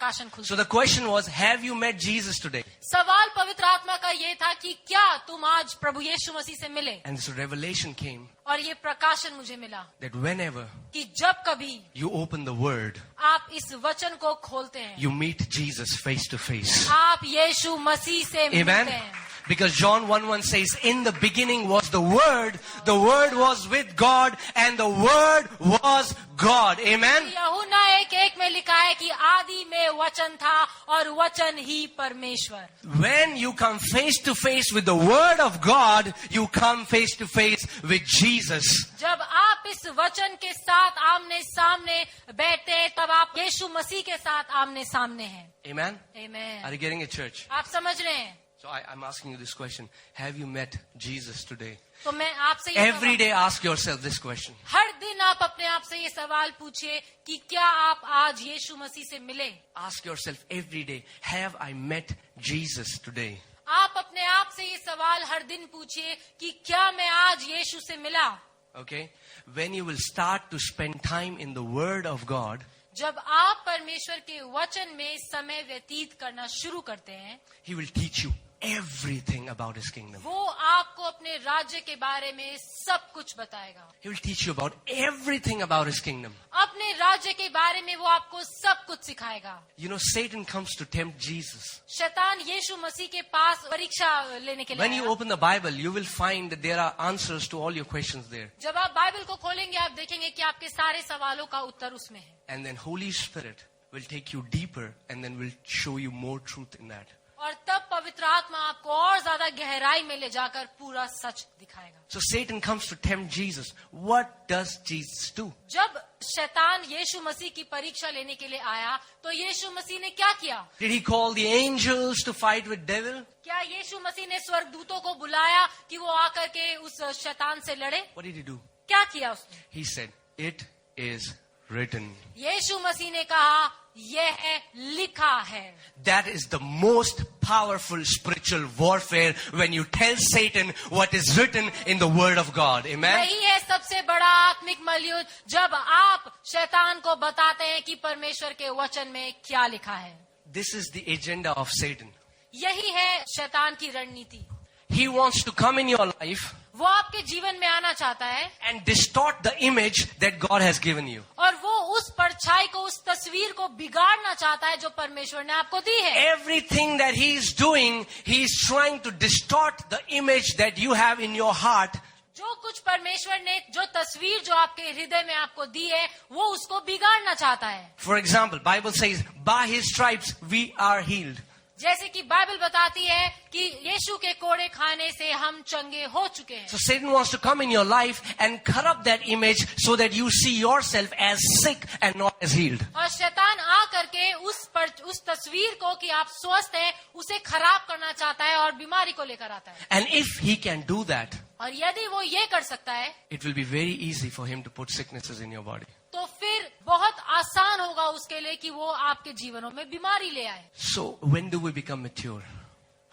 प्रकाशन खुलता So the question was, have you met Jesus today? सवाल पवित्र आत्मा का ये था कि क्या तुम आज प्रभु यीशु मसीह से मिले? And so revelation came और ये प्रकाशन मुझे मिला that whenever कि जब कभी you open the word, आप इस वचन को खोलते हैं, you meet Jesus face to face. आप यीशु मसीह से मिलते Amen. हैं. Because John 1:1 says, in the beginning was the Word was with God, and the Word was God. Amen. यूहन्ना 1:1 में लिखा है कि आदि में वचन था और वचन ही परमेश्वर. When you come face to face with the Word of God, you come face to face with Jesus. जब आप इस वचन के साथ आमने सामने बैठते हैं, तब आप यीशु मसीह के साथ आमने सामने हैं. Amen. Amen. Are you getting it, church? आप समझ रहे हैं? So I'm asking you this question. Have you met Jesus today? तो मैं आपसे ये Every day ask yourself this question. हर दिन आप अपने आप से ये सवाल पूछिए कि क्या आप आज यीशु मसीह से मिले? Ask yourself every day, have I met Jesus today? आप अपने आप से ये सवाल हर दिन पूछिए कि क्या मैं आज यीशु से मिला? Okay? When you will start to spend time in the Word of God, जब आप परमेश्वर के वचन में समय व्यतीत करना शुरू करते हैं, He will teach you everything about His kingdom. वो आपको अपने राज्य के बारे में सब कुछ बताएगा. He will teach you about everything about His kingdom. अपने राज्य के बारे में वो आपको सब कुछ सिखाएगा. You know, Satan comes to tempt Jesus. शैतान यीशु मसीह के पास परीक्षा लेने के लिए When you आया. open the Bible, you will find that there are answers to all your questions there. जब आप बाइबल को खोलेंगे, आप देखेंगे कि आपके सारे सवालों का उत्तर उसमें है. And then Holy Spirit will take you deeper and then will show you more truth in that. और तब पवित्र आत्मा आपको और ज्यादा गहराई में ले जाकर पूरा सच दिखाएगा. So Satan comes to tempt Jesus. What does Jesus do? जब शैतान यीशु मसीह की परीक्षा लेने के लिए आया, तो यीशु मसीह ने क्या किया? Did he call the angels to fight with devil? क्या यीशु मसीह ने स्वर्गदूतों को बुलाया कि वो आकर के उस शैतान से लड़े? What did he do? क्या किया उसने? He said, it is written. यीशु मसीह ने कहा, यह लिखा है. That is the most powerful spiritual warfare when you tell Satan what is written in the Word of God. Amen. यही है सबसे बड़ा आत्मिक मल्लयुद्ध, जब आप शैतान को बताते हैं कि परमेश्वर के वचन में क्या लिखा है. This is the agenda of Satan. यही है शैतान की रणनीति. He wants to come in your life वो आपके जीवन में आना चाहता है and distort the image that God has given you. और वो उस परछाई को, उस तस्वीर को बिगाड़ना चाहता है जो परमेश्वर ने आपको दी है. Everything that he is doing, he is trying to distort the image that you have in your heart. जो कुछ परमेश्वर ने, जो तस्वीर जो आपके हृदय में आपको दी है, वो उसको बिगाड़ना चाहता है. For example, Bible says, by his stripes we are healed. जैसे कि बाइबल बताती है कि यीशु के कोड़े खाने से हम चंगे हो चुके हैं. So Satan wants to come in your life and corrupt that image so that you see yourself as sick and not as healed. और शैतान आ करके उस तस्वीर को कि आप स्वस्थ हैं, उसे खराब करना चाहता है और बीमारी को लेकर आता है. And if he can do that, और यदि वो ये कर सकता है, it will be very easy for him to put sicknesses in your body. तो फिर बहुत आसान होगा उसके लिए कि वो आपके जीवनों में बीमारी ले आए. So when do we become mature?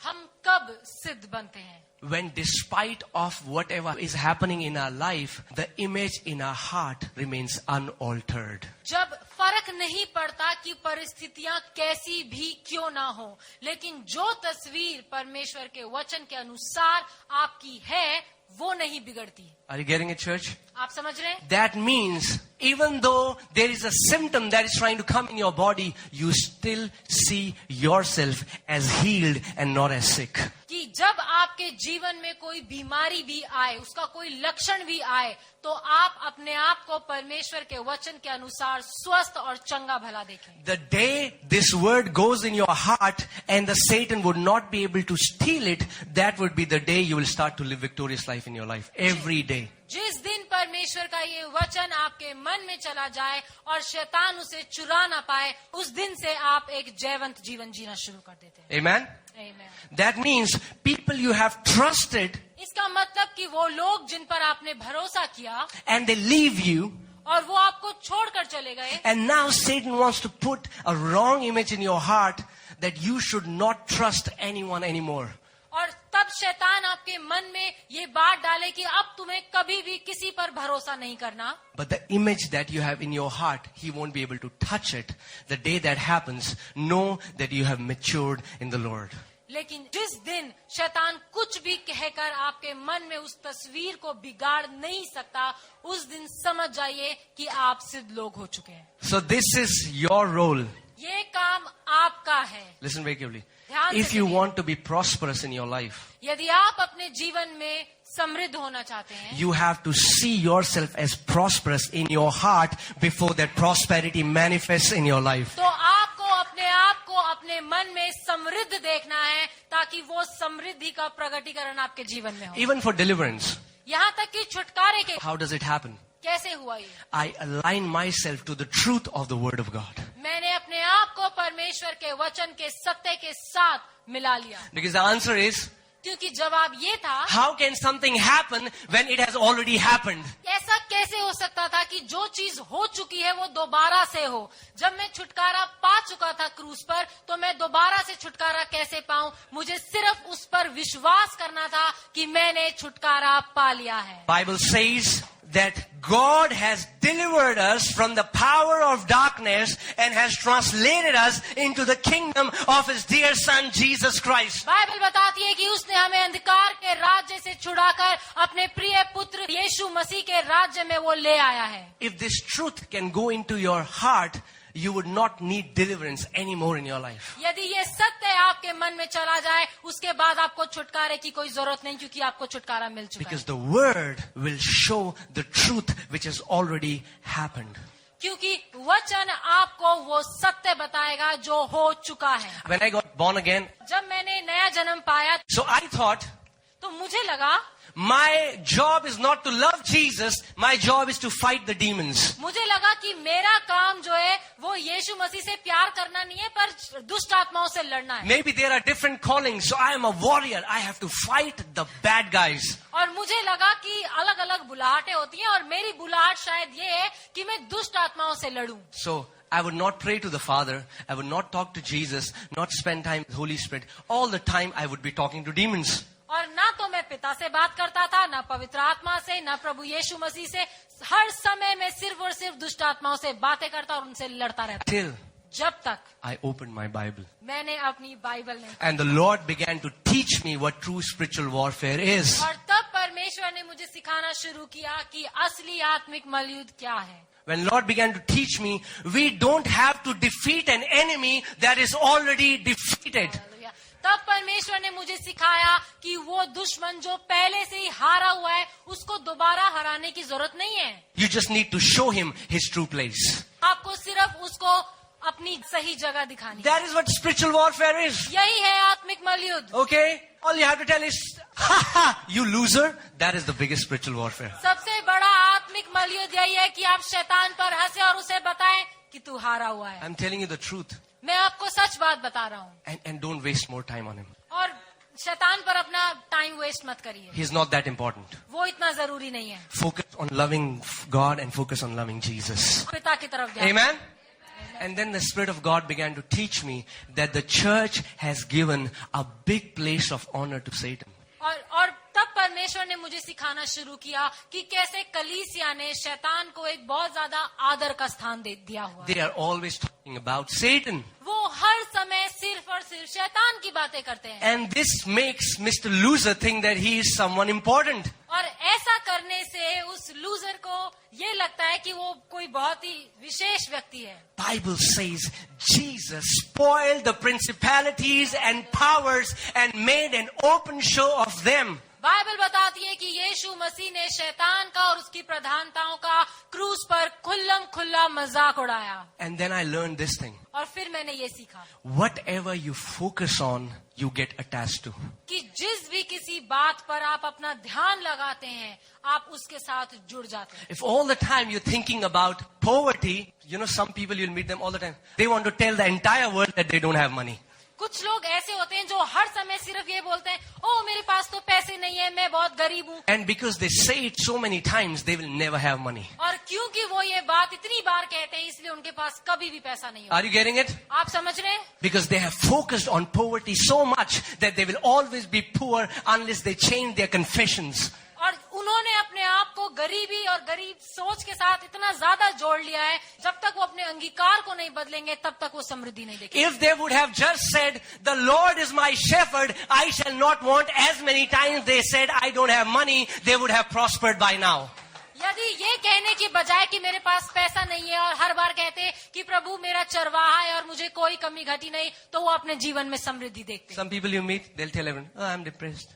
हम कब सिद्ध बनते हैं? When despite of whatever is happening in our life, the image in our heart remains unaltered. जब फर्क नहीं पड़ता कि परिस्थितियां कैसी भी क्यों ना हो, लेकिन जो तस्वीर परमेश्वर के वचन के अनुसार आपकी है, वो नहीं बिगड़ती. Are you getting it, church? आप समझ रहे हैं? That means even though there is a symptom that is trying to come in your body, you still see yourself as healed and not as sick. कि जब आपके जीवन में कोई बीमारी भी आए, उसका कोई लक्षण भी आए, तो आप अपने आप को परमेश्वर के वचन के अनुसार स्वस्थ और चंगा भला देखें. The day this word goes in your heart and the Satan would not be able to steal it, that would be the day you will start to live victorious life in your life. Every day. जिस दिन परमेश्वर का ये वचन आपके मन में चला जाए और शैतान उसे चुरा ना पाए, उस दिन से आप एक जयवंत जीवन जीना शुरू कर देते हैं. Amen? Amen. That means people you have trusted इसका मतलब कि वो लोग जिन पर आपने भरोसा किया and they leave you, और वो आपको छोड़कर चले गए, and now Satan wants to put a wrong image in your heart that you should not trust anyone anymore. और तब शैतान आपके मन में ये बात डाले कि अब तुम्हें कभी भी किसी पर भरोसा नहीं करना, But the image that you have in your heart, he won't be able to touch it. The day that happens, know that you have matured in the Lord. लेकिन जिस दिन शैतान कुछ भी कहकर आपके मन में उस तस्वीर को बिगाड़ नहीं सकता, उस दिन समझ जाइए कि आप सिद्ध लोग हो चुके हैं। So this is your role. ये काम आपका है। Listen very carefully. ध्यान से If you सुनिए। want to be prosperous in your life, यदि आप अपने जीवन में समृद्ध होना चाहते हैं, you have to see yourself as prosperous in your heart before that prosperity manifests in your life. तो आपको अपने आप को अपने मन में समृद्ध देखना है, ताकि वो समृद्धि का प्रकटीकरण आपके जीवन में हो। Even for deliverance, यहाँ तक कि छुटकारे के how does it happen? कैसे हुआ ये? I align myself to the truth of the Word of God. मैंने अपने आप को परमेश्वर के वचन के सत्य के साथ मिला लिया, Because the answer is, क्योंकि जवाब ये था, how can something happen when it has already happened? ऐसा कैसे हो सकता था कि जो चीज हो चुकी है वो दोबारा से हो। जब मैं छुटकारा पा चुका था क्रूस पर, तो मैं दोबारा से छुटकारा कैसे पाऊं? मुझे सिर्फ उस पर विश्वास करना था कि मैंने छुटकारा पा लिया है। Bible says that God has delivered us from the power of darkness and has translated us into the kingdom of His dear Son, Jesus Christ. Bible बताती है कि उसने हमें अंधकार के राज्य से छुड़ाकर अपने प्रिय पुत्र यीशु मसीह के राज्य में वो ले आया है। If this truth can go into your heart, you would not need deliverance anymore in your life. यदि ये सत्य आपके मन में चला जाए, उसके बाद आपको छुटकारे की कोई जरूरत नहीं, क्योंकि आपको छुटकारा मिल चुका है। Because the Word will show the truth which has already happened. क्योंकि वचन आपको वो सत्य बताएगा जो हो चुका है। When I got born again, जब मैंने नया जन्म पाया, so I thought, तो मुझे लगा my job is not to love Jesus, my job is to fight the demons. मुझे लगा कि मेरा काम जो है वो यीशु मसीह से प्यार करना नहीं है, पर दुष्ट आत्माओं से लड़ना है। Maybe there are different callings, so I am a warrior. I have to fight the bad guys. और मुझे लगा कि अलग अलग बुलाहटें होती हैं, और मेरी बुलाहट शायद ये है कि मैं दुष्ट आत्माओं से लड़ूं। So I would not pray to the Father. I would not talk to Jesus, not spend time with the Holy Spirit. All the time I would be talking to demons. और ना तो मैं पिता से बात करता था, ना पवित्र आत्मा से, ना प्रभु यीशु मसीह से। हर समय मैं सिर्फ और सिर्फ दुष्ट आत्माओं से बातें करता और उनसे लड़ता रहता, Till जब तक I opened my Bible. मैंने अपनी बाइबल नहीं। And the Lord began to teach me what true spiritual warfare is. और तब परमेश्वर ने मुझे सिखाना शुरू किया कि असली आत्मिक मलयुद्ध क्या है। When Lord began to teach me, we don't have to defeat an enemy that is already defeated. तब परमेश्वर ने मुझे सिखाया कि वो दुश्मन जो पहले से ही हारा हुआ है, उसको दोबारा हराने की जरूरत नहीं है। You just need to show him his true place. आपको सिर्फ उसको अपनी सही जगह दिखानी। That is what spiritual warfare is. यही है आत्मिक मलयुद्ध। Okay? All you have to tell is, ha ha, you loser. That is the biggest spiritual warfare. सबसे बड़ा आत्मिक मलयुद्ध यही है कि आप शैतान पर हंसे और उसे बताएं कि तू हारा हुआ है। I'm telling you the truth. मैं आपको सच बात बता रहा हूँ। And don't waste more time on him. और शैतान पर अपना टाइम वेस्ट मत करिए, He's not that important. वो इतना जरूरी नहीं है। Focus on loving God and focus on loving Jesus. पिता की तरफ ध्यान। Amen? And then the Spirit of God began to teach me that the church has given a big place of honor to Satan. और तब परमेश्वर ने मुझे सिखाना शुरू किया कि कैसे कलीसिया ने शैतान को एक बहुत ज्यादा आदर का स्थान दे दिया हुआ है। They are always talking about Satan. वो हर समय सिर्फ और सिर्फ शैतान की बातें करते हैं। And this makes Mr. Loser think that he is someone important. और ऐसा करने से उस लूजर को ये लगता है कि वो कोई बहुत ही विशेष व्यक्ति है। Bible says Jesus spoiled the principalities and powers and made an open show of them. Bible बताती है कि यीशु मसीह ने शैतान का और उसकी प्रधानताओं का क्रूस पर खुल्लम खुल्ला मजाक उड़ाया। And then I learned this thing. और फिर मैंने ये सीखा Whatever you focus on, you get attached to. कि जिस भी किसी बात पर आप अपना ध्यान लगाते हैं, आप उसके साथ जुड़ जाते हैं। If all the time you're thinking about poverty, you know, some people you'll meet them all the time. They want to tell the entire world that they don't have money. कुछ लोग ऐसे होते हैं जो हर समय सिर्फ ये बोलते हैं, ओ मेरे पास तो पैसे नहीं है, मैं बहुत गरीब हूँ. And because they say it so many times, they will never have money. और क्योंकि वो ये बात इतनी बार कहते हैं, इसलिए उनके पास कभी भी पैसा नहीं होगा. Are you getting it? आप समझ रहे हैं? Because they have focused on poverty so much that they will always be poor unless they change their confessions. और उन्होंने अपने आप को गरीबी और गरीब सोच के साथ इतना ज्यादा जोड़ लिया है, जब तक वो अपने अंगीकार को नहीं बदलेंगे तब तक वो समृद्धि नहीं देखेंगे. If they would have just said, the Lord is my shepherd, I shall not want, as many times they said, I don't have money, they would have prospered by now. यदि ये कहने की बजाय कि मेरे पास पैसा नहीं है और हर बार कहते कि प्रभु मेरा चरवाहा है और मुझे कोई कमी घटी नहीं, तो वो अपने जीवन में समृद्धि देखते. Some people you meet, they'll tell everyone, oh, I'm depressed.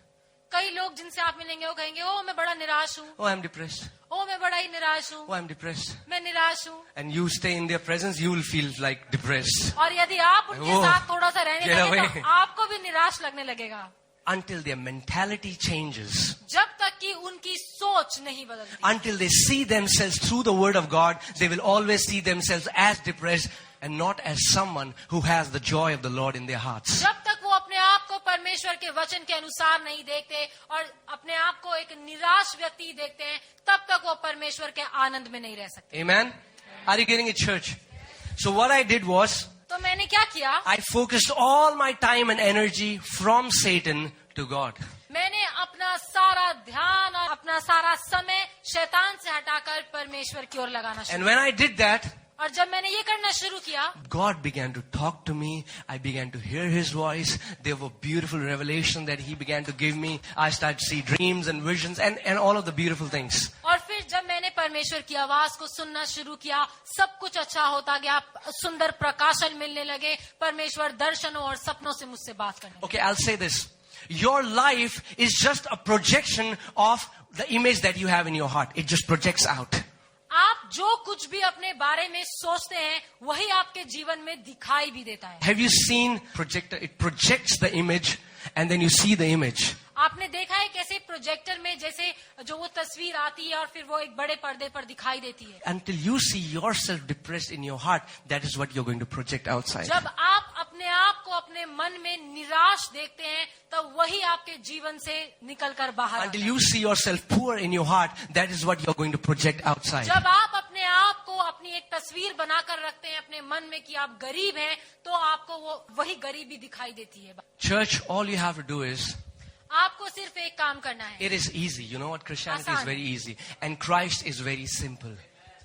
कई लोग जिनसे आप मिलेंगे वो कहेंगे, ओ मैं बड़ा निराश हूँ, Oh, I'm depressed. ओ मैं बड़ा ही निराश हूँ, Oh, I'm depressed. मैं निराश हूँ. And you stay in their presence, you will feel like depressed. और यदि आप उनके Oh, साथ थोड़ा सा रहने get लगे away. तो आपको भी निराश लगने लगेगा. Until their mentality changes. जब तक कि उनकी सोच नहीं बदलती. Until they see themselves through the word of God, they will always see themselves as depressed and not as someone who has the joy of the Lord in their hearts. जब तक वो अपने आप को परमेश्वर के वचन के अनुसार नहीं देखते और अपने आप को एक निराश व्यक्ति देखते हैं, तब तक वो परमेश्वर के आनंद में नहीं रह सकते. Amen? Are you getting it, church? So what I did was, तो मैंने क्या किया? I focused all my time and energy from Satan to God. मैंने अपना सारा ध्यान और अपना सारा समय शैतान से हटाकर परमेश्वर की ओर लगाना शुरू. And when I did that, और जब मैंने ये करना शुरू किया, God began to talk to me. I began to hear His voice. There were beautiful revelations that He began to give me. I started to see dreams and visions and all of the beautiful things. और फिर जब मैंने परमेश्वर की आवाज को सुनना शुरू किया, सब कुछ अच्छा होता गया, सुंदर प्रकाशन मिलने लगे, परमेश्वर दर्शनों और सपनों से मुझसे बात करने. Okay, I'll say this. Your life is just a projection of the image that you have in your heart. It just projects out. आप जो कुछ भी अपने बारे में सोचते हैं, वही आपके जीवन में दिखाई भी देता है. Have you seen projector? It projects the image and then you see the image. आपने देखा है कैसे प्रोजेक्टर में जैसे जो वो तस्वीर आती है और फिर वो एक बड़े पर्दे पर दिखाई देती है. Until you see yourself depressed in your heart, that is what you're going to project outside. जब आप अपने आप को अपने मन में निराश देखते हैं, तब वही आपके जीवन से निकलकर बाहर आता Until है. you see yourself poor in your heart, that is what you're going to project outside. जब आप अपने आप को अपनी एक तस्वीर बनाकर रखते हैं अपने मन में कि आप गरीब हैं, तो आपको वो वही गरीबी दिखाई देती है. Church, all you have to do is, आपको सिर्फ एक काम करना है. it is easy. You know what? Christianity is आसान. very easy. And Christ is very simple.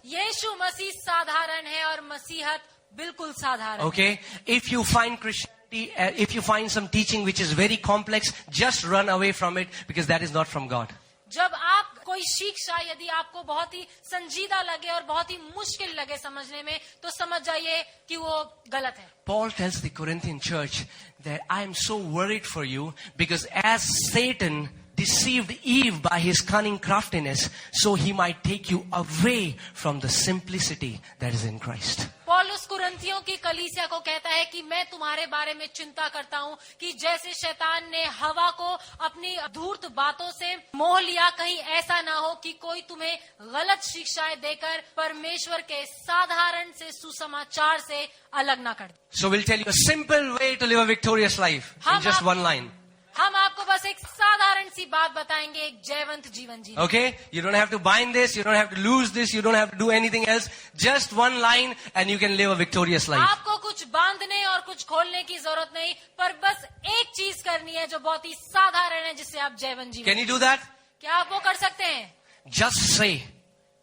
यीशु मसीह साधारण है और मसीहत बिल्कुल साधारण. Okay? If you find Christianity, if you find some teaching which is very complex, just run away from it because that is not from God. जब आप कोई शिक्षा यदि आपको बहुत ही संजीदा लगे और बहुत ही मुश्किल लगे समझने में, तो समझ जाइए कि वो गलत है. Paul tells the Corinthian church that I am so worried for you because as Satan deceived Eve by his cunning craftiness, so he might take you away from the simplicity that is in Christ. पौलुस कुरिन्थियों की कलीसिया को कहता है कि मैं तुम्हारे बारे में चिंता करता हूँ कि जैसे शैतान ने हवा को अपनी धूर्त बातों से मोह लिया, कहीं ऐसा ना हो कि कोई तुम्हें गलत शिक्षाएं देकर परमेश्वर के साधारण से सुसमाचार से अलग ना कर दे. So we'll tell you a simple way to live a victorious life in just one line. हम आपको बस एक साधारण सी बात बताएंगे, एक जयवंत जीवन जीने. Okay? You don't have to bind this, you don't have to lose this, you don't have to do anything else. Just one line and you can live a victorious life. आपको कुछ बांधने और कुछ खोलने की जरूरत नहीं, पर बस एक चीज करनी है जो बहुत ही साधारण है, जिससे आप जयवंत जीवन. Can you do that? क्या आप वो कर सकते हैं? Just say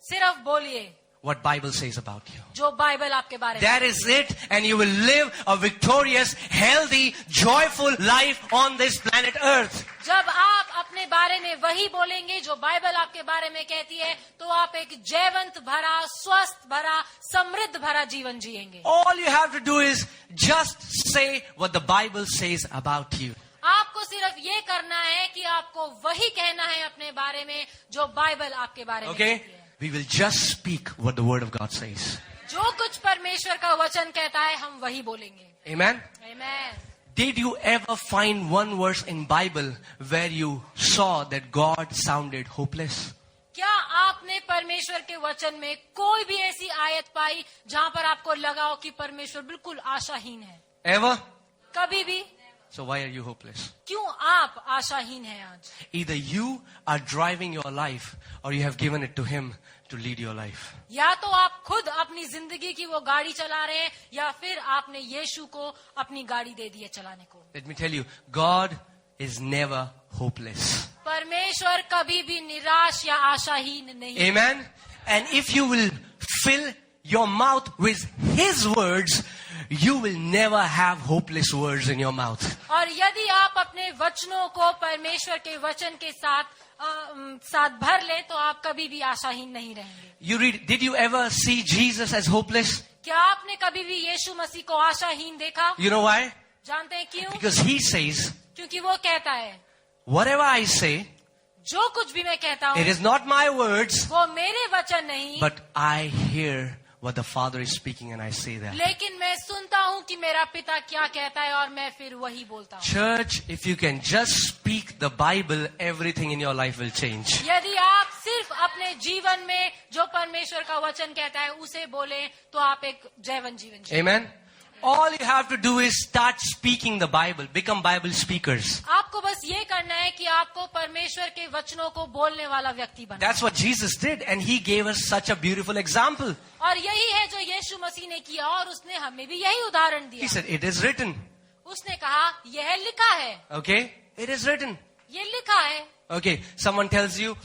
सिर्फ बोलिए what Bible says about you. जो बाइबल आपके बारे में. That is it, and you will live a victorious, healthy, joyful life on this planet Earth. जब आप अपने बारे में वही बोलेंगे जो बाइबल आपके बारे में कहती है, तो आप एक जयवंत भरा, स्वस्थ भरा, समृद्ध भरा जीवन जिएंगे. All you have to do is just say what the Bible says about you. आपको सिर्फ ये करना है कि आपको वही कहना है अपने बारे में जो बाइबल आपके बारे में Okay? कहती है. We will just speak what the Word of God says. जो कुछ परमेश्वर का वचन कहता है, हम वही बोलेंगे. Amen? Amen. Did you ever find one verse in Bible where you saw that God sounded hopeless? क्या आपने परमेश्वर के वचन में कोई भी ऐसी आयत पाई जहाँ पर आपको लगा हो कि परमेश्वर बिल्कुल आशाहीन है? Ever? कभी भी। So why are you hopeless? क्यों आप आशाहीन हैं आज? Either you are driving your life or you have given it to him to lead your life. या तो आप खुद अपनी जिंदगी की वो गाड़ी चला रहे हैं या फिर आपने यीशु को अपनी गाड़ी दे दी है चलाने को। Let me tell you, God is never hopeless. परमेश्वर कभी भी निराश या आशाहीन नहीं। Amen? And if you will fill your mouth with his words, you will never have hopeless words in your mouth. और यदि आप अपने वचनों को परमेश्वर के वचन के साथ भर ले तो आप कभी भी आशाहीन नहीं रहेंगे। Did you ever see Jesus as hopeless? क्या आपने कभी भी यीशु मसीह को आशाहीन देखा? You know why? जानते हैं क्यों? Because he says, क्योंकि वो कहता है, whatever I say, जो कुछ भी मैं कहता it हूँ is not my words, वो मेरे वचन नहीं, but I hear what the Father is speaking and I say that. लेकिन मैं सुनता हूँ कि मेरा पिता क्या कहता है और मैं फिर वही बोलता हूँ। Church, if you can just speak the Bible, everything in your life will change. यदि आप सिर्फ अपने जीवन में जो परमेश्वर का वचन कहता है उसे बोले तो आप एक जैवन जीवन जिए। Amen? All you have to do is start speaking the Bible. Become Bible speakers. आपको बस ये करना है कि आपको परमेश्वर के वचनों को बोलने वाला व्यक्ति बनना। That's what Jesus did, and he gave us such a beautiful example. और यही है जो यीशु मसीह ने किया और उसने हमें भी यही उदाहरण He दिया। said, it is written. उसने कहा यह लिखा है। Okay? It is written. ये लिखा है। Okay, someone tells you,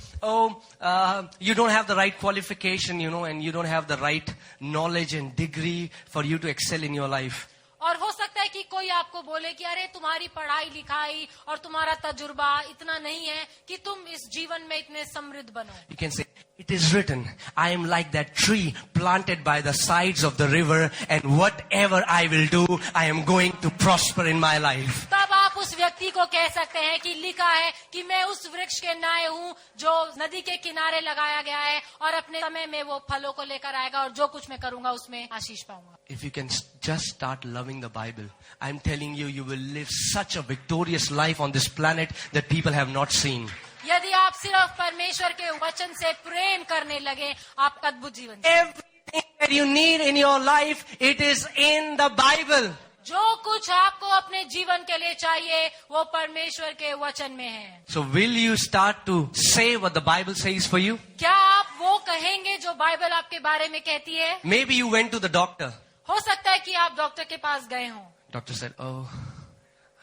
you don't have the right qualification, and you don't have the right knowledge and degree for you to excel in your life. और हो सकता है कि कोई आपको बोले कि अरे तुम्हारी पढ़ाई लिखाई और तुम्हारा तजुर्बा इतना नहीं है कि तुम इस जीवन में इतने समृद्ध बनो। You can say, it is written, I am like that tree planted by the sides of the river, and whatever I will do, I am going to prosper in my life. तब आप उस व्यक्ति को कह सकते हैं कि लिखा है कि मैं उस वृक्ष के नाय हूँ जो नदी के किनारे लगाया गया है और अपने समय में वो फलों को लेकर आएगा और जो कुछ मैं करूंगा उसमें आशीष पाऊंगा। If you can just start loving the Bible, I'm telling you, you will live such a victorious life on this planet that people have not seen. यदि आप सिर्फ परमेश्वर के वचन से प्रेम करने लगे आप अद्भुत जीवन जिएंगे। Everything that you need in your life, it is in the Bible. जो कुछ आपको अपने जीवन के लिए चाहिए वो परमेश्वर के वचन में है। So will you start to say what the Bible says for you? क्या आप वो कहेंगे जो बाइबल आपके बारे में कहती है? Maybe you went to the doctor. हो सकता है कि आप डॉक्टर के पास गए हों। Doctor said, oh,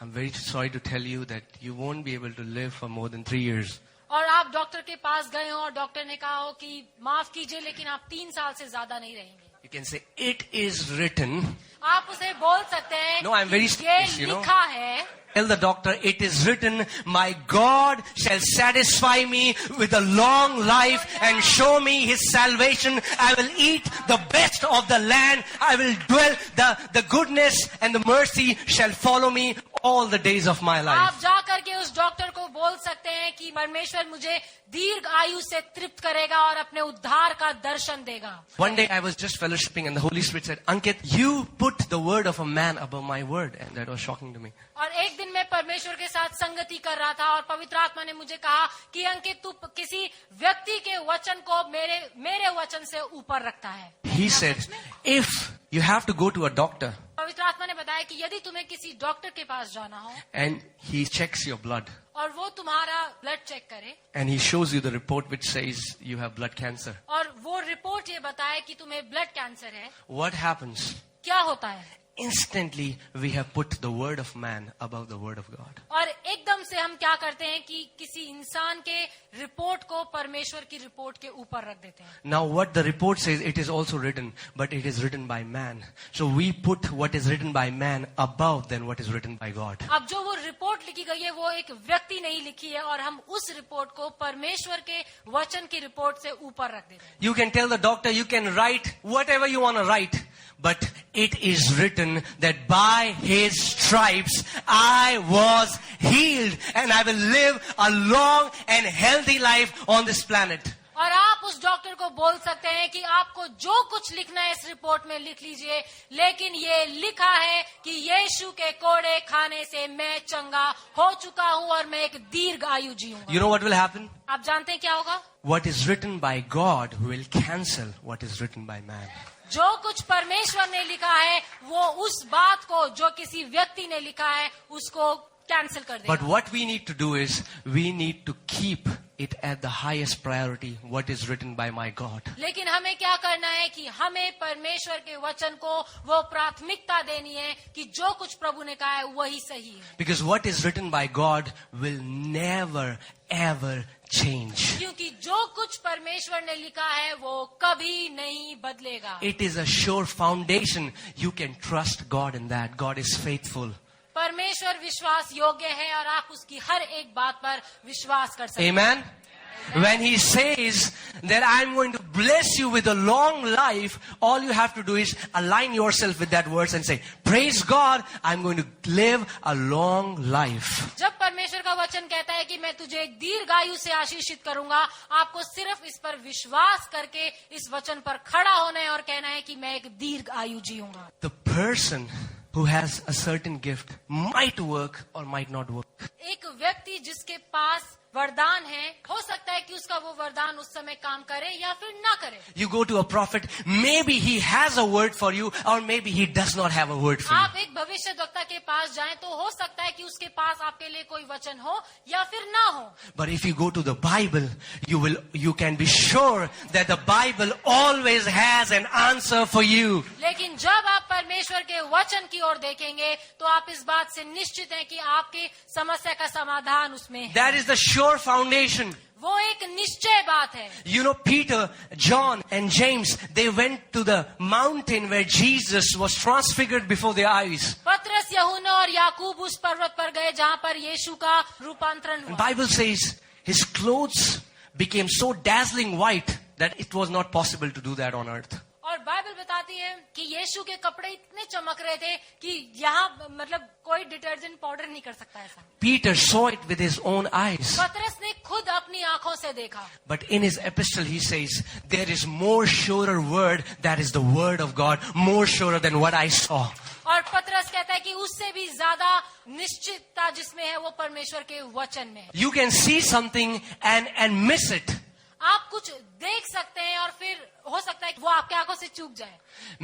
I'm very sorry to tell you that you won't be able to live for more than 3 years. और आप डॉक्टर के पास गए हो और डॉक्टर ने कहा हो कि माफ कीजिए लेकिन आप 3 साल से ज्यादा नहीं रहेंगे। You can say, it is written. आप उसे बोल सकते हैं No, I'm very ये serious, लिखा है। Tell the doctor, it is written, my God shall satisfy me with a long life and show me his salvation. I will eat the best of the land. I will dwell, the goodness and the mercy shall follow me all the days of my आप life. जा करके उस doctor को बोल सकते हैं कि परमेश्वर मुझे दीर्घ आयु से तृप्त करेगा और अपने उद्धार का दर्शन देगा। One day I was just fellowshipping and the Holy Spirit said, Ankit, you put the word of a man above my word. And that was shocking to me. और एक दिन मैं परमेश्वर के साथ संगति कर रहा था और पवित्र आत्मा ने मुझे कहा कि अंकित तू किसी व्यक्ति के वचन को मेरे वचन से ऊपर रखता है। He said, if you have to go to a doctor पवित्र आत्मा ने बताया कि यदि तुम्हें किसी डॉक्टर के पास जाना हो and he checks your blood और वो तुम्हारा ब्लड चेक करे and he shows you the report which says you have blood cancer, और वो रिपोर्ट ये बताए कि तुम्हें ब्लड कैंसर है, what happens? क्या होता है? Instantly we have put the word of man above the word of God. और एकदम से हम क्या करते हैं कि किसी इंसान के रिपोर्ट को परमेश्वर की रिपोर्ट के ऊपर रख देते हैं। Now what the report says, it is also written, but it is written by man. So we put what is written by man above than what is written by God. अब जो वो report लिखी गई है वो एक व्यक्ति नहीं लिखी है और हम उस रिपोर्ट को परमेश्वर के वचन की रिपोर्ट से ऊपर रख देते हैं। You can tell the doctor, you can write whatever you want to write, but it is written that by his stripes I was healed and I will live a long and healthy life on this planet. और आप उस doctor को बोल सकते हैं कि आपको जो कुछ लिखना है इस रिपोर्ट में लिख लीजिए, लेकिन ये लिखा है कि यीशु के कोड़े खाने से मैं चंगा हो चुका हूँ और मैं एक दीर्घ आयु जीऊंगा। You know what will happen? आप जानते हैं क्या होगा? What is written by God will cancel what is written by man. जो कुछ परमेश्वर ने लिखा है वो उस बात को जो किसी व्यक्ति ने लिखा है उसको कैंसिल कर देगा. But what we need to do is, we need to keep it at the highest priority, what is written by my God. लेकिन हमें क्या करना है कि हमें परमेश्वर के वचन को वो प्राथमिकता देनी है कि जो कुछ प्रभु ने कहा है वही सही है. Because what is written by God will never, ever change. क्योंकि जो कुछ परमेश्वर ने लिखा है वो कभी नहीं बदलेगा. It is a sure foundation. You can trust God in that. God is faithful. परमेश्वर विश्वास योग्य है और आप उसकी हर एक बात पर विश्वास कर सकते हैं. Amen. When he says that I'm going to bless you with a long life, all you have to do is align yourself with that verse and say, praise God, I'm going to live a long life. जब परमेश्वर का वचन कहता है कि मैं तुझे एक दीर्घ आयु से आशीषित करूंगा, आपको सिर्फ इस पर विश्वास करके इस वचन पर खड़ा होना है और कहना है कि मैं एक दीर्घ आयु जीऊंगा. The person who has a certain gift might work or might not work. एक व्यक्ति जिसके पास वरदान है, हो सकता है कि उसका वो वरदान उस समय काम करे या फिर ना करे. You go to a prophet, maybe he has a word for you or maybe he does not have a word for you. आप एक भविष्यद्वक्ता के पास जाएं तो हो सकता है कि उसके पास आपके लिए कोई वचन हो या फिर ना हो. But if you go to the Bible, you can be sure that the Bible always has an answer for you. लेकिन जब आप परमेश्वर के वचन की ओर देखेंगे तो आप इस बात से निश्चित हैं कि आपकी समस्या का समाधान उसमें है. That is the sure foundation. वो एक निश्चय बात है. You know, Peter, John and James, they went to the mountain where Jesus was transfigured before their eyes. पतरस, यूहन्ना और याकूब उस पर्वत पर गए जहाँ पर यीशु का रूपांतरण The हुआ. Bible says his clothes became so dazzling white that it was not possible to do that on earth. और बाइबल बताती है कि यीशु के कपड़े इतने चमक रहे थे कि यहाँ मतलब कोई डिटर्जेंट पाउडर नहीं कर सकता ऐसा. Peter saw it with his own eyes. पतरस ने खुद अपनी आंखों से देखा. But in his epistle he says, there is more surer word, that is the word of God, more surer than what I saw. और पतरस कहता है कि उससे भी ज्यादा निश्चितता जिसमें है वो परमेश्वर के वचन में है. You can see something and miss it. आप कुछ देख सकते हैं और फिर हो सकता है कि वो आपके आंखों से चूक जाए.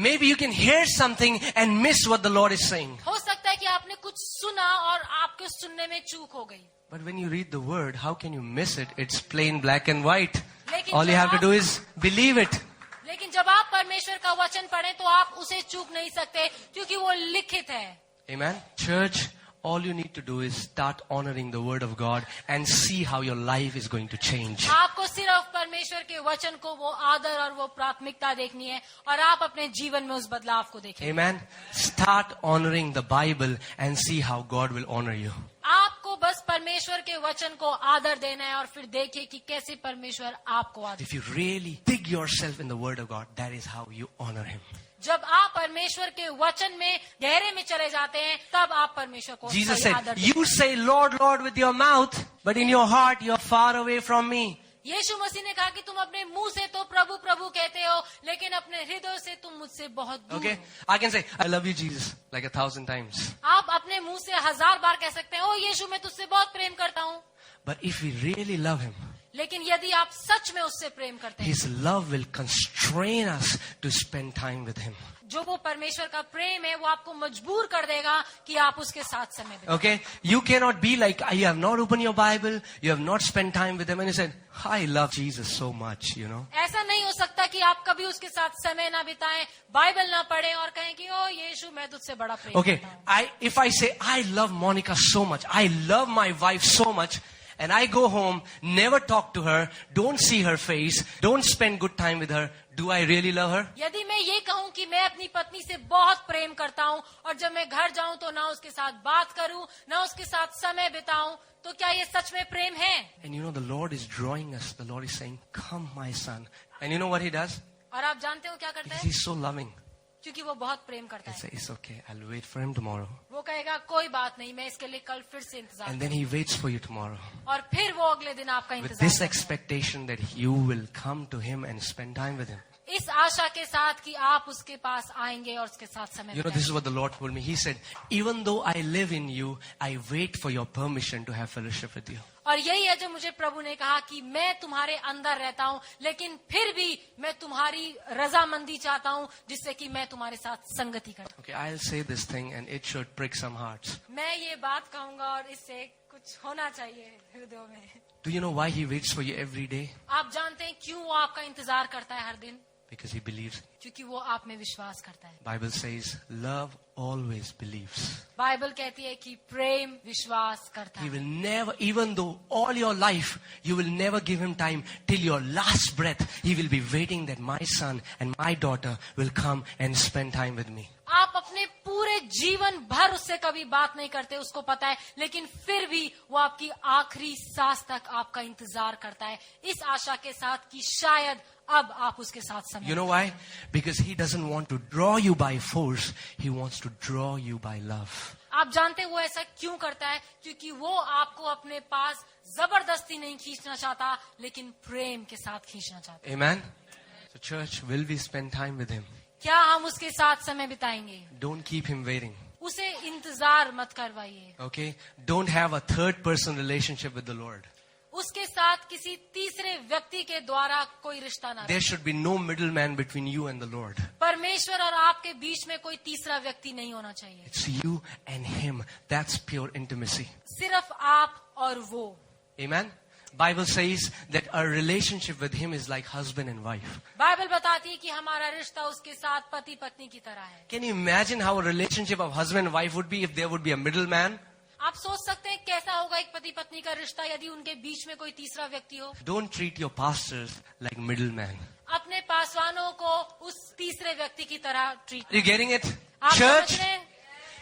Maybe you can hear something and miss what the Lord is saying. हो सकता है कि आपने कुछ सुना और आपके सुनने में चूक हो गई. But when you read the word, how can you miss it? It's plain black and white. लेकिन All you जब have to आप- do is believe it. लेकिन जब आप परमेश्वर का वचन पढ़ें तो आप उसे चूक नहीं सकते क्योंकि वो लिखित है. Amen. Church, all you need to do is start honoring the word of God and see how your life is going to change. आपको सिर्फ परमेश्वर के वचन को वो आदर और वो प्राथमिकता देखनी है और आप अपने जीवन में उस बदलाव को देखें. Amen. Start honoring the Bible and see how God will honor you. आपको बस परमेश्वर के वचन को आदर देना है और फिर देखिए कि कैसे परमेश्वर आपको आदर. If you really dig yourself in the word of God, that is how you honor Him. जब आप परमेश्वर के वचन में गहरे में चले जाते हैं तब आप परमेश्वर को Jesus सही said, आदर देते हैं. you say Lord, Lord with your mouth, but in your heart you are far away from me. यीशु मसीह ने कहा कि तुम अपने मुंह से तो प्रभु प्रभु कहते हो लेकिन अपने हृदय से तुम मुझसे बहुत दूर Okay? हो. I can say, I love you, Jesus, like 1,000 times. आप अपने मुंह से 1000 बार कह सकते हैं ओ यीशु मैं तुझसे बहुत प्रेम करता हूँ. But if we really love Him, लेकिन यदि आप सच में उससे प्रेम करते हैं His love will constrain us to spend time with Him. जो वो परमेश्वर का प्रेम है वो आपको मजबूर कर देगा कि आप उसके साथ समय बिताएं. Okay? You cannot be like, you have not opened your Bible, you have not spent time with Him, and you said, I love Jesus so much, you know. ऐसा नहीं हो सकता कि आप कभी उसके साथ समय ना बिताएं, बाइबल ना पढ़ें और कहें कि ओ यीशु मैं तुझसे बड़ा प्रेम Okay, करता हूँ. if I say, I love Monica so much, I love my wife so much, and I go home, never talk to her, don't see her face, don't spend good time with her, do I really love her? यदि मैं ये कहूँ कि मैं अपनी पत्नी से बहुत प्रेम करता हूँ और जब मैं घर जाऊँ तो ना उसके साथ बात करूँ ना उसके साथ समय बिताऊँ तो क्या ये सच में प्रेम है? And you know, the Lord is drawing us. The Lord is saying, come my son. And you know what He does? और आप जानते हो क्या करता है? He's so loving. क्योंकि वो बहुत प्रेम करता He है. says, it's okay, I'll wait for Him tomorrow. वो कहेगा कोई बात नहीं मैं इसके लिए कल फिर से इंतजार And then He waits for you tomorrow. और फिर वो अगले दिन आपका With इंतजार this करता है. expectation that you will come to Him and spend time with Him. इस आशा के साथ कि आप उसके पास आएंगे और उसके साथ समय You know, this is what the Lord told me. He said, even though I live in you, I wait for your permission to have fellowship with you. और यही है जो मुझे प्रभु ने कहा कि मैं तुम्हारे अंदर रहता हूँ, लेकिन फिर भी मैं तुम्हारी रजामंदी चाहता हूँ, जिससे कि मैं तुम्हारे साथ संगति करूं. Okay, I'll say this thing and it should prick some hearts. मैं ये बात कहूंगा और इससे कुछ होना चाहिए हृदयों में. Do you know why he waits for you every day? आप जानते हैं क्यों वो आपका इंतजार करता है हर दिन? Because he believes. क्योंकि वो आप में विश्वास करता है. Bible says love always believes. Bible कहती है कि प्रेम विश्वास करता He है. will never, even though all your life, you will never give him time till your last breath. He will be waiting that my son and my daughter will come and spend time with me. आप अपने पूरे जीवन भर उससे कभी बात नहीं करते, उसको पता है, लेकिन फिर भी वो आपकी आखिरी सांस तक आपका इंतजार करता है, इस आशा के साथ कि शायद अब आप उसके साथ समय. You know why? Because he doesn't want to draw you by force. He wants to draw you by love. आप जानते हैं वो ऐसा क्यों करता है? क्योंकि वो आपको अपने पास जबरदस्ती नहीं खींचना चाहता, लेकिन प्रेम के साथ खींचना चाहता है. Amen? So church, will we spend time with him? क्या हम उसके साथ समय बिताएंगे? Don't keep him waiting. उसे इंतजार मत करवाइए. Okay? Don't have a third person relationship with the Lord. उसके साथ किसी तीसरे व्यक्ति के द्वारा कोई रिश्ता ना There रहे. should be no middleman between you and the Lord. परमेश्वर और आपके बीच में कोई तीसरा व्यक्ति नहीं होना चाहिए. It's you and him. That's pure intimacy. सिर्फ आप और वो. Amen? Bible says that our relationship with him is like husband and wife. Bible बताती है कि हमारा रिश्ता उसके साथ पति पत्नी की तरह है. Can you imagine how a relationship of husband and wife would be if there would be a middleman? आप सोच सकते हैं कैसा होगा एक पति पत्नी का रिश्ता यदि उनके बीच में कोई तीसरा व्यक्ति हो. Don't treat your pastors like middlemen. अपने पासवानों को उस तीसरे व्यक्ति की तरह treat. Are you getting it? आप Church, समझ रहे हैं?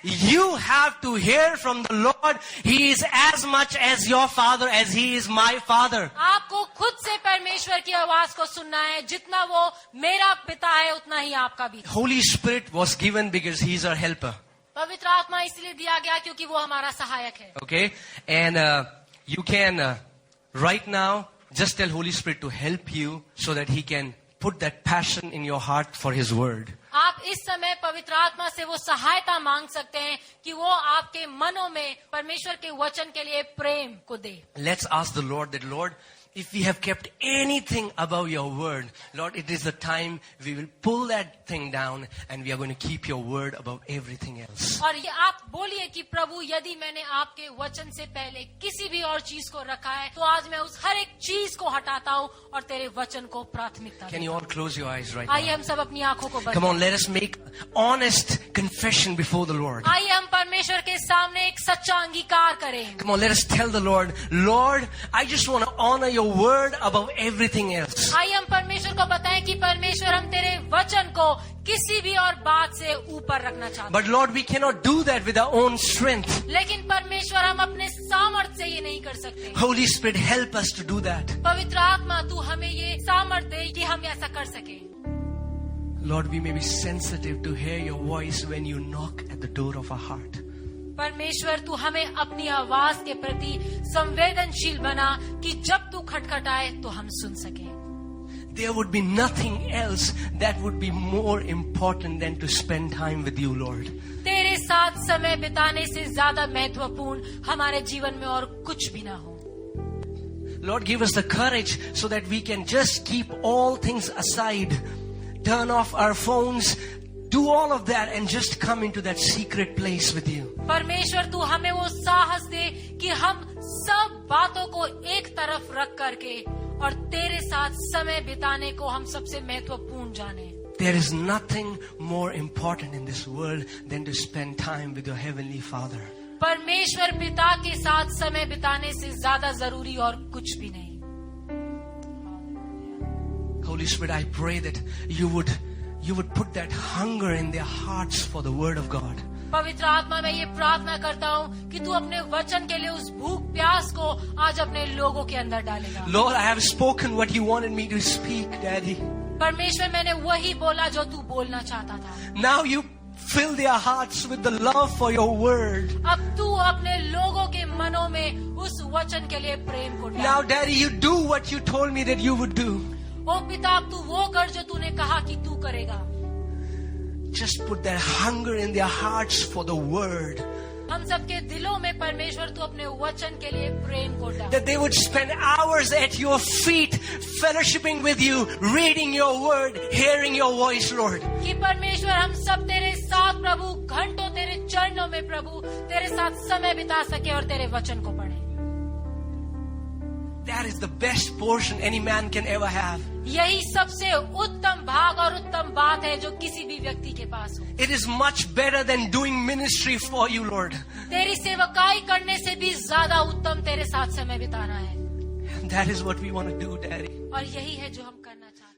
you have to hear from the Lord. He is as much as your father as he is my father. आपको खुद से परमेश्वर की आवाज को सुनना है. जितना वो मेरा पिता है उतना ही आपका भी. Holy Spirit was given because he's our helper. पवित्र आत्मा इसलिए दिया गया क्योंकि वो हमारा सहायक है. Okay? And you can right now just tell Holy Spirit to help you so that he can put that passion in your heart for his word. आप इस समय पवित्र आत्मा से वो सहायता मांग सकते हैं कि वो आपके मनों में परमेश्वर के वचन के लिए प्रेम को दे. Let's ask the Lord that, Lord, if we have kept anything above your word, Lord, it is the time we will pull that thing down and we are going to keep your word above everything else. और ये आप बोलिए कि प्रभु यदि मैंने आपके वचन से पहले किसी भी और चीज को रखा है तो आज मैं उस हर एक चीज को हटाता हूँ और तेरे वचन को प्राथमिकता Can देता you हूँ. all close your eyes right आइए now? हम सब अपनी आंखों को बंद Come on, करें. let us make honest confession before the Lord. आइए हम परमेश्वर के सामने एक सच्चा अंगीकार करें. Come on, let us tell the Lord, Lord, I just want to honor your word above everything else. आइए हम परमेश्वर को बताएं कि परमेश्वर हम तेरे वचन को किसी भी और बात से ऊपर रखना चाहते हैं. But Lord, we cannot do that with our own strength. लेकिन परमेश्वर हम अपने सामर्थ्य से ये नहीं कर सकते. Holy Spirit, help us to do that. पवित्र आत्मा तू हमें ये सामर्थ्य दे कि हम ऐसा कर सके. Lord, we may be sensitive to hear your voice when you knock at the door of our heart. परमेश्वर तू हमें अपनी आवाज के प्रति संवेदनशील बना कि जब तू खटखटाए तो हम सुन सके. There would be nothing else that would be more important than to spend time with you, Lord. तेरे साथ समय बिताने से ज्यादा महत्वपूर्ण हमारे जीवन में और कुछ भी ना हो. Lord, give us the courage so that we can just keep all things aside, turn off our phones, do all of that and just come into that secret place with you. परमेश्वर तू हमें वो साहस दे कि हम सब बातों को एक तरफ रख करके और तेरे साथ समय बिताने को हम सबसे महत्वपूर्ण जाने. There is nothing more important in this world than to spend time with your Heavenly Father. परमेश्वर पिता के साथ समय बिताने से ज्यादा जरूरी और कुछ भी नहीं. Holy Spirit, I pray that you would put that hunger in their hearts for the Word of God. पवित्र आत्मा मैं ये प्रार्थना करता हूँ कि तू अपने वचन के लिए उस भूख प्यास को आज अपने लोगों के अंदर डालेगा. Lord, I have spoken what you wanted me to speak, Daddy. परमेश्वर मैंने वही बोला जो तू बोलना चाहता था. Now you fill their hearts with the love for your Word. अब तू अपने लोगों के मनों में उस वचन के लिए प्रेम को Now, डाल. Daddy, you do what you told me that you would do. ओ पिता अब तू वो कर जो तूने कहा कि तू करेगा. Just put that hunger in their hearts for the Word. हम सबके दिलों में परमेश्वर तू अपने वचन के लिए प्रेम को डाल, That they would spend hours at your feet, fellowshipping with you, reading your word, hearing your voice, Lord. कि परमेश्वर हम सब तेरे साथ प्रभु घंटों तेरे चरणों में प्रभु तेरे साथ समय बिता सके और तेरे वचन को पढ़े। That is the best portion any man can ever have. यही सबसे उत्तम भाग और उत्तम बात है जो किसी भी व्यक्ति के पास हो। It is much better than doing ministry for you, Lord. तेरी सेवकाई करने से भी ज्यादा उत्तम तेरे साथ समय बिताना है। And that is what we want to do, Daddy. और यही है जो हम करना चाहते हैं।